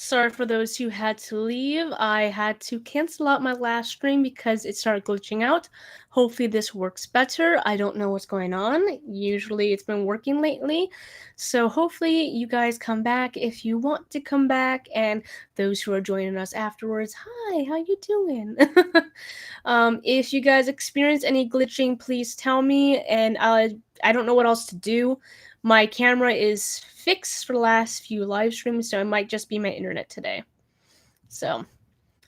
Sorry for those who had to leave. I had to cancel out my last stream because it started glitching out. Hopefully this works better. I don't know what's going on. Usually it's been working lately. So hopefully you guys come back if you want to come back, and those who are joining us afterwards, hi, how you doing? If you guys experience any glitching, please tell me, and I don't know what else to do. My camera is fixed for the last few live streams, so it might just be my internet today. So,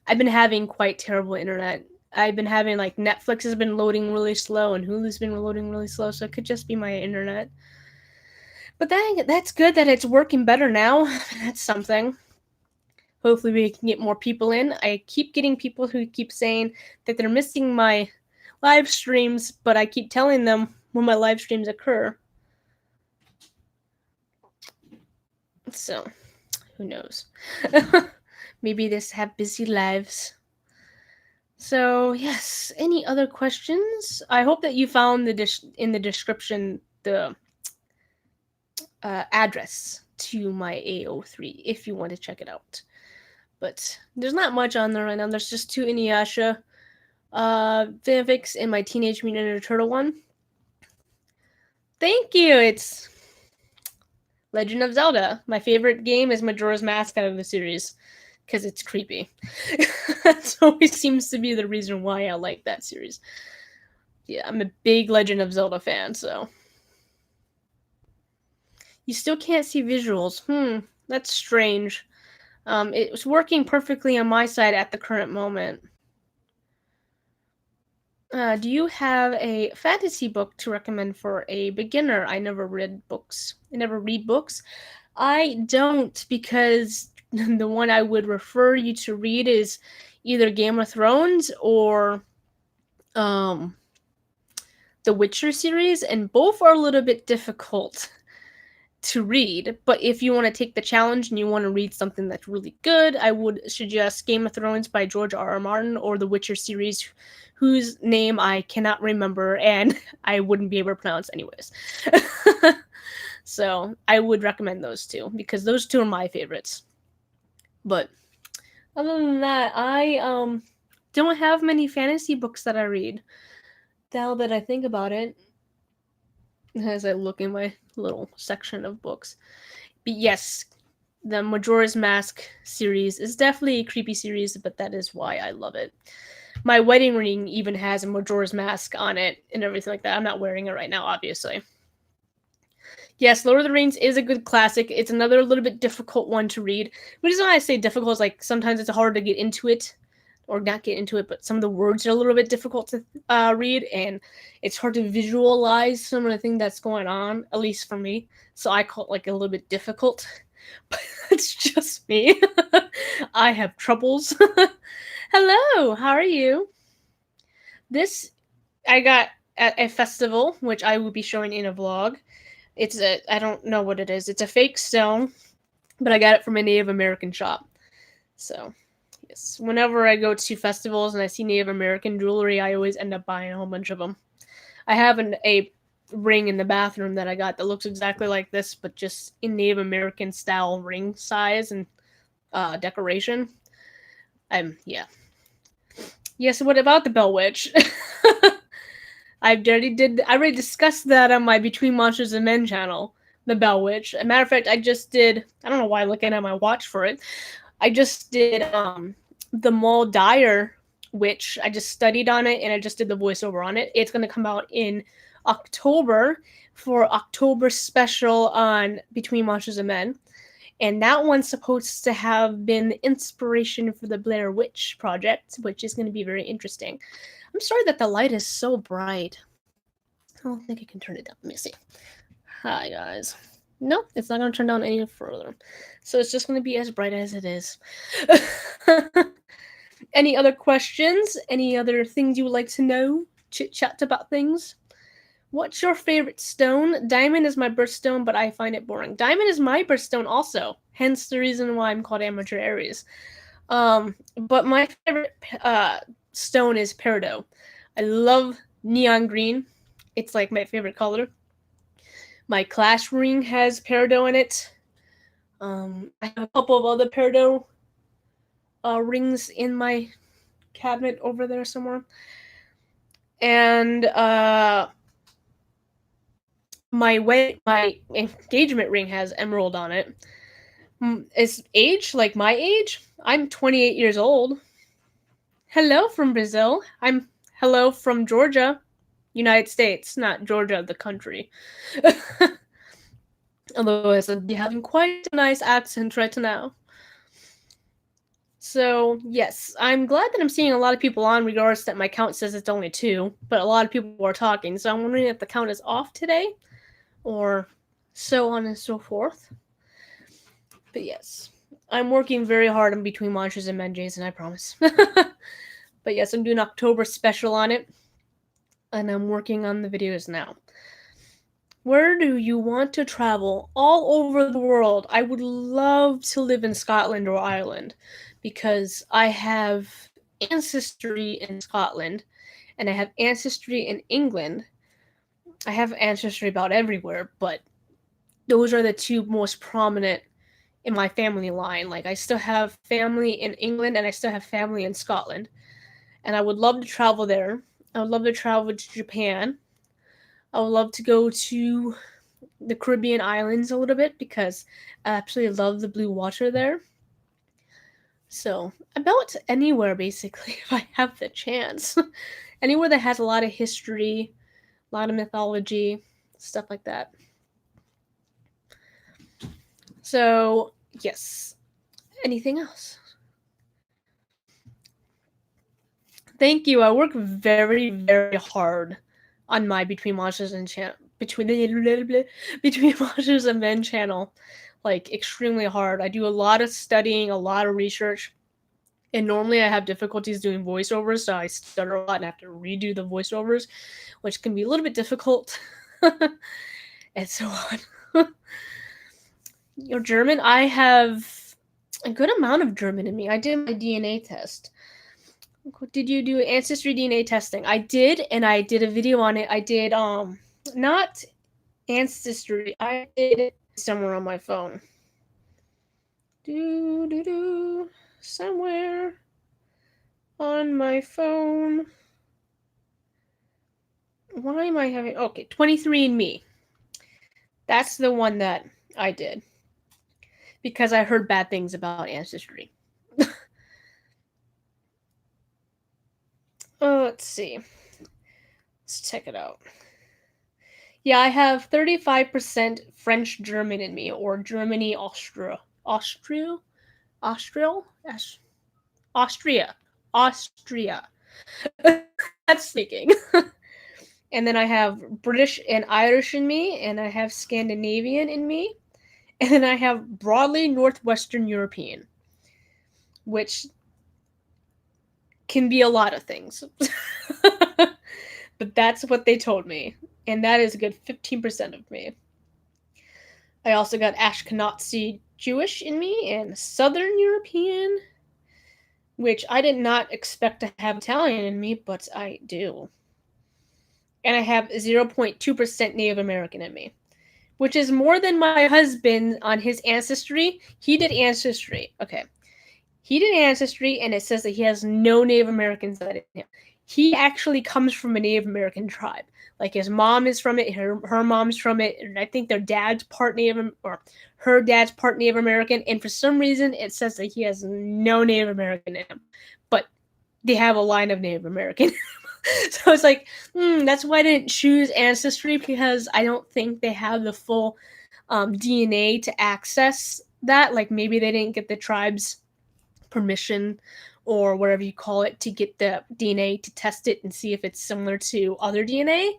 I've been having quite terrible internet. I've been having, like, Netflix has been loading really slow, and Hulu's been loading really slow, so it could just be my internet. But that's good that it's working better now. That's something. Hopefully we can get more people in. I keep getting people who keep saying that they're missing my live streams, but I keep telling them when my live streams occur. So, who knows? Maybe they have busy lives. So, yes, any other questions? I hope that you found in the description the address to my AO3 if you want to check it out. But there's not much on there right now. There's just 2 Inuyasha fanfics and my Teenage Mutant Ninja Turtle one. Thank you! It's Legend of Zelda. My favorite game is Majora's Mask out of the series, because it's creepy. That always seems to be the reason why I like that series. Yeah, I'm a big Legend of Zelda fan, so. You still can't see visuals. That's strange. It was working perfectly on my side at the current moment. Do you have a fantasy book to recommend for a beginner? I never read books. I never read books. I don't, because the one I would refer you to read is either Game of Thrones or the Witcher series, and both are a little bit difficult to read. But if you want to take the challenge and you want to read something that's really good, I would suggest Game of Thrones by George R.R. Martin or the Witcher series, whose name I cannot remember and I wouldn't be able to pronounce anyways. So I would recommend those two, because those two are my favorites. But other than that, I don't have many fantasy books that I read. Now that I think about it, as I look in my little section of books. But yes, the Majora's Mask series is definitely a creepy series, but that is why I love it. My wedding ring even has a Majora's Mask on it and everything like that. I'm not wearing it right now, obviously. Yes, Lord of the Rings is a good classic. It's another little bit difficult one to read. The reason why I say difficult is, like, sometimes it's hard to get into it, or not get into it, but some of the words are a little bit difficult to read, and it's hard to visualize some of the thing that's going on, at least for me. So I call it, like, a little bit difficult. But it's just me. I have troubles. Hello, how are you? This I got at a festival, which I will be showing in a vlog. I don't know what it is. It's a fake stone, but I got it from a Native American shop. So, yes, whenever I go to festivals and I see Native American jewelry, I always end up buying a whole bunch of them. I have a ring in the bathroom that I got that looks exactly like this, but just in Native American style ring size and decoration. Yeah. Yes, what about the Bell Witch? I already discussed that on my Between Monsters and Men channel, the Bell Witch. As a matter of fact, I don't know why I'm looking at my watch for it. I just did the Mull Dyer Witch. I just studied on it and I just did the voiceover on it. It's going to come out in October for October special on Between Monsters and Men. And that one's supposed to have been the inspiration for the Blair Witch Project, which is going to be very interesting. I'm sorry that the light is so bright. I don't think I can turn it down. Let me see. Hi, guys. Nope, it's not going to turn down any further. So it's just going to be as bright as it is. Any other questions? Any other things you would like to know? Chit-chat about things? What's your favorite stone? Diamond is my birthstone, but I find it boring. Diamond is my birthstone also, hence the reason why I'm called Amateur Aries. But my favorite stone is peridot. I love neon green. It's like my favorite color. My clash ring has peridot in it. I have a couple of other peridot rings in my cabinet over there somewhere. And my engagement ring has emerald on it. Is age like my age? I'm 28 years old. Hello from Brazil. I'm hello from Georgia, United States, not Georgia the country. Although I'd be having quite a nice accent right now. So, yes, I'm glad that I'm seeing a lot of people on, regardless that my count says it's only 2, but a lot of people are talking, so I'm wondering if the count is off today, or so on and so forth. But yes, I'm working very hard on Between Monsters and Men, Jason, I promise. But yes, I'm doing October special on it, and I'm working on the videos now. Where do you want to travel? All over the world. I would love to live in Scotland or Ireland because I have ancestry in Scotland and I have ancestry in England. I have ancestry about everywhere, but those are the 2 most prominent in my family line. Like, I still have family in England and I still have family in Scotland. And I would love to travel there. I would love to travel to Japan. I would love to go to the Caribbean islands a little bit because I absolutely love the blue water there. So, about anywhere basically, if I have the chance. Anywhere that has a lot of history, a lot of mythology, stuff like that. So, yes. Anything else? Thank you. I work very, very hard on my Between Monsters and Between Monsters and Men channel, like extremely hard. I do a lot of studying, a lot of research, and normally I have difficulties doing voiceovers, so I stutter a lot and have to redo the voiceovers, which can be a little bit difficult, and so on. Your German, I have a good amount of German in me. I did my DNA test. Did you do ancestry DNA testing? I did, and I did a video on it. I did not ancestry. I did it somewhere on my phone. Somewhere on my phone. Why am I having... Okay, 23andMe. That's the one that I did. Because I heard bad things about ancestry. Let's see. Let's check it out. Yeah, I have 35% French German in me, or Germany, Austria. Austria? That's speaking. And then I have British and Irish in me, and I have Scandinavian in me, and then I have broadly Northwestern European, which can be a lot of things. But that's what they told me, and that is a good 15% of me. I also got Ashkenazi Jewish in me and Southern European, which I did not expect to have Italian in me, but I do. And I have 0.2% Native American in me, which is more than my husband on his ancestry. He did ancestry. Okay. He did ancestry, and it says that he has no Native Americans in him. He actually comes from a Native American tribe. Like, his mom is from it, her mom's from it, and I think their dad's part Native, or her dad's part Native American, and for some reason it says that he has no Native American in him. But they have a line of Native American. So it's like, that's why I didn't choose Ancestry, because I don't think they have the full DNA to access that. Like, maybe they didn't get the tribe's permission or whatever you call it to get the DNA to test it and see if it's similar to other DNA.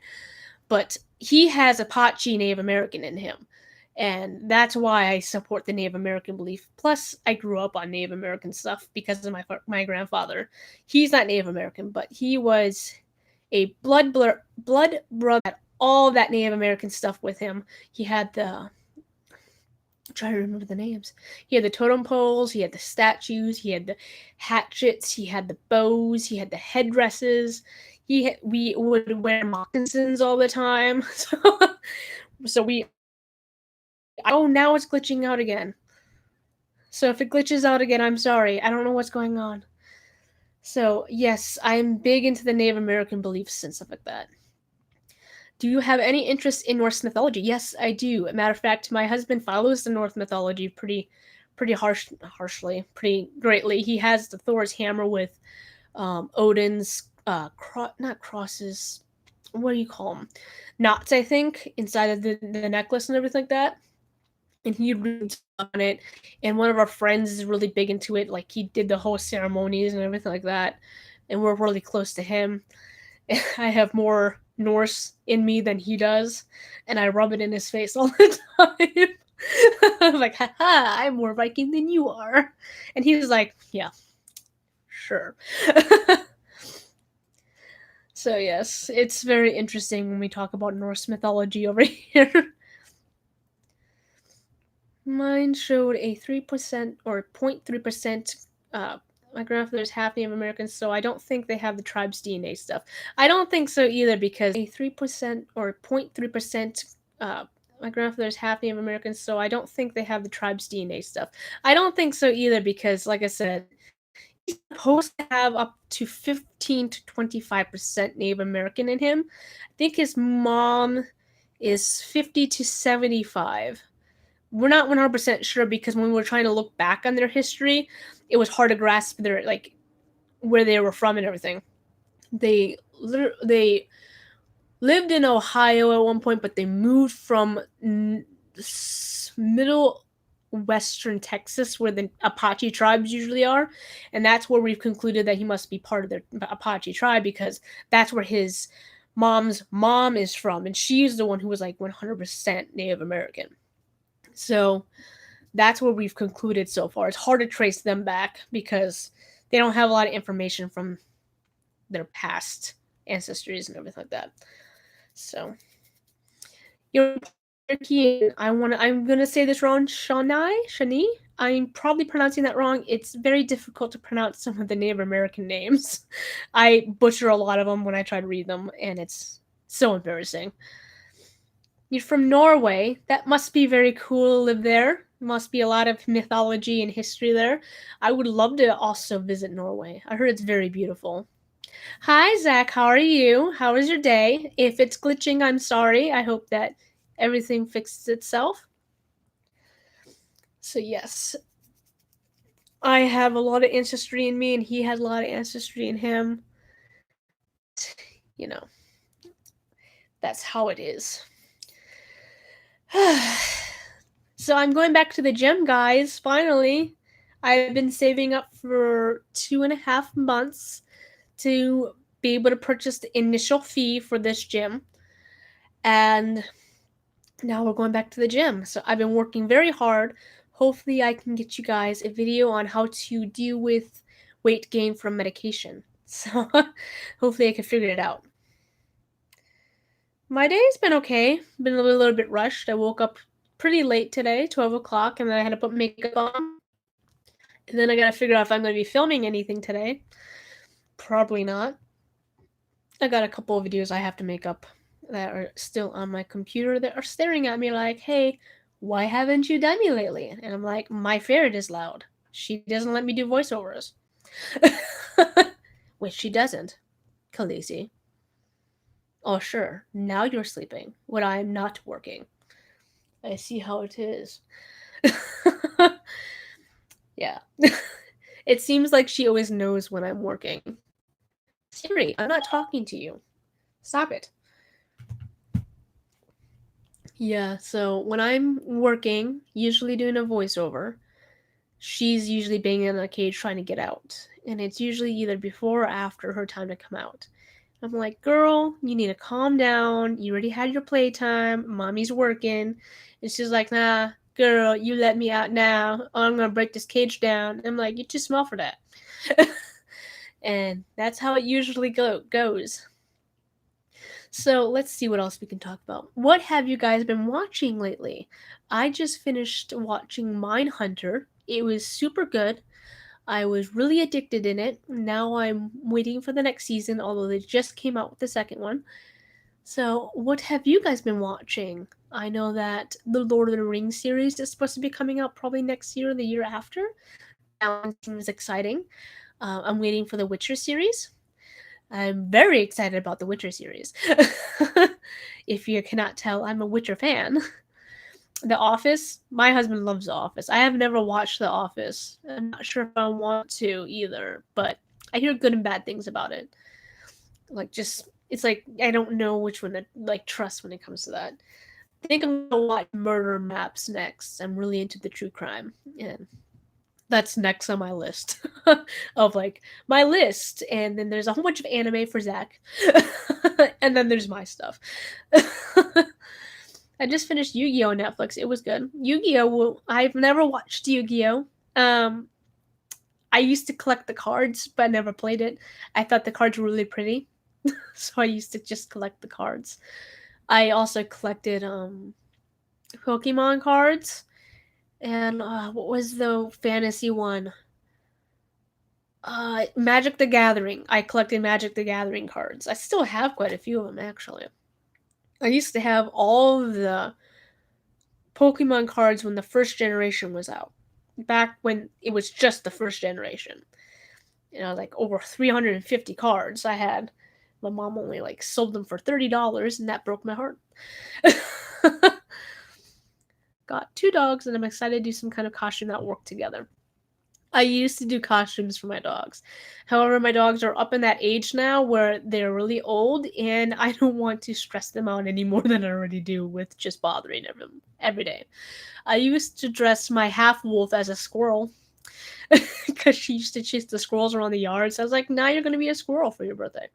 But he has Apache Native American in him. And that's why I support the Native American belief. Plus, I grew up on Native American stuff because of my grandfather. He's not Native American, but he was a blood brother, had all that Native American stuff with him. He had the... I'm trying to remember the names. He had the totem poles, he had the statues, he had the hatchets, he had the bows, he had the headdresses. We would wear moccasins all the time. So we... Oh, now it's glitching out again. So if it glitches out again, I'm sorry. I don't know what's going on. So, yes, I'm big into the Native American beliefs and stuff like that. Do you have any interest in Norse mythology? Yes, I do. Matter of fact, my husband follows the Norse mythology pretty harshly, pretty greatly. He has the Thor's hammer with Odin's not crosses. What do you call them? Knots, I think, inside of the necklace and everything like that. And he reads on it. And one of our friends is really big into it. Like he did the whole ceremonies and everything like that. And we're really close to him. I have more Norse in me than he does, and I rub it in his face all the time. I'm like, haha, I'm more Viking than you are. And he was like, yeah, sure. So, yes, it's very interesting when we talk about Norse mythology over here. Mine showed a 3% or 0.3%. My grandfather's half Native American, so I don't think they have the tribe's DNA stuff. I don't think so either because a 3% or 0.3%. My grandfather's half Native American, so I don't think they have the tribe's DNA stuff. I don't think so either because, like I said, he's supposed to have up to 15 to 25% Native American in him. I think his mom is 50 to 75. We're not 100% sure because when we were trying to look back on their history, it was hard to grasp their like where they were from and everything. They lived in Ohio at one point, but they moved from middle western Texas, where the Apache tribes usually are, and that's where we've concluded that he must be part of the Apache tribe because that's where his mom's mom is from, and she's the one who was like 100% Native American. So that's what we've concluded so far. It's hard to trace them back because they don't have a lot of information from their past ancestries and everything like that. So you're Turkey. I'm gonna say this wrong. Shani. I'm probably pronouncing that wrong. It's very difficult to pronounce some of the Native American names. I butcher a lot of them when I try to read them, and it's so embarrassing. You're from Norway. That must be very cool to live there. Must be a lot of mythology and history there. I would love to also visit Norway. I heard it's very beautiful. Hi, Zach. How are you? How was your day? If it's glitching, I'm sorry. I hope that everything fixes itself. So, yes, I have a lot of ancestry in me, and he has a lot of ancestry in him. You know, that's how it is. So I'm going back to the gym, guys. Finally, I've been saving up for 2.5 months to be able to purchase the initial fee for this gym, and now we're going back to the gym. So I've been working very hard. Hopefully, I can get you guys a video on how to deal with weight gain from medication. So hopefully, I can figure it out. My day's been okay. Been a little bit rushed. I woke up pretty late today, 12 o'clock, and then I had to put makeup on. And then I gotta figure out if I'm gonna be filming anything today. Probably not. I got a couple of videos I have to make up that are still on my computer that are staring at me like, hey, why haven't you done me lately? And I'm like, my ferret is loud. She doesn't let me do voiceovers. Which she doesn't. Khaleesi. Oh, sure. Now you're sleeping when I'm not working. I see how it is. Yeah. It seems like she always knows when I'm working. Siri, I'm not talking to you. Stop it. Yeah, so when I'm working, usually doing a voiceover, she's usually banging in a cage trying to get out. And it's usually either before or after her time to come out. I'm like, girl, you need to calm down. You already had your playtime. Mommy's working. And she's like, nah, girl, you let me out now. Or I'm going to break this cage down. I'm like, you're too small for that. And that's how it usually goes. So let's see what else we can talk about. What have you guys been watching lately? I just finished watching Mindhunter. It was super good. I was really addicted in it. Now I'm waiting for the next season, although they just came out with the second one. So, what have you guys been watching? I know that the Lord of the Rings series is supposed to be coming out probably next year or the year after. That one seems exciting. I'm waiting for the Witcher series. I'm very excited about the Witcher series. If you cannot tell, I'm a Witcher fan. The Office, my husband loves The Office. I have never watched The Office. I'm not sure if I want to either, but I hear good and bad things about it. Like, just it's like I don't know which one to like trust when it comes to that. I think I'm gonna watch Murder Maps next. I'm really into the true crime, and that's next on my list of like my list. And then there's a whole bunch of anime for Zach, and then there's my stuff. I just finished Yu-Gi-Oh! On Netflix. It was good. Yu-Gi-Oh! I've never watched Yu-Gi-Oh! I used to collect the cards, but I never played it. I thought the cards were really pretty, so I used to just collect the cards. I also collected Pokemon cards, and what was the fantasy one? Magic the Gathering. I collected Magic the Gathering cards. I still have quite a few of them actually. I used to have all of the Pokemon cards when the first generation was out. Back when it was just the first generation. Like over 350 cards I had. My mom only like sold them for $30 and that broke my heart. Got 2 dogs and I'm excited to do some kind of costume that work together. I used to do costumes for my dogs. However, my dogs are up in that age now where they're really old and I don't want to stress them out any more than I already do with just bothering them every day. I used to dress my half wolf as a squirrel because she used to chase the squirrels around the yard. So I was like, now you're going to be a squirrel for your birthday.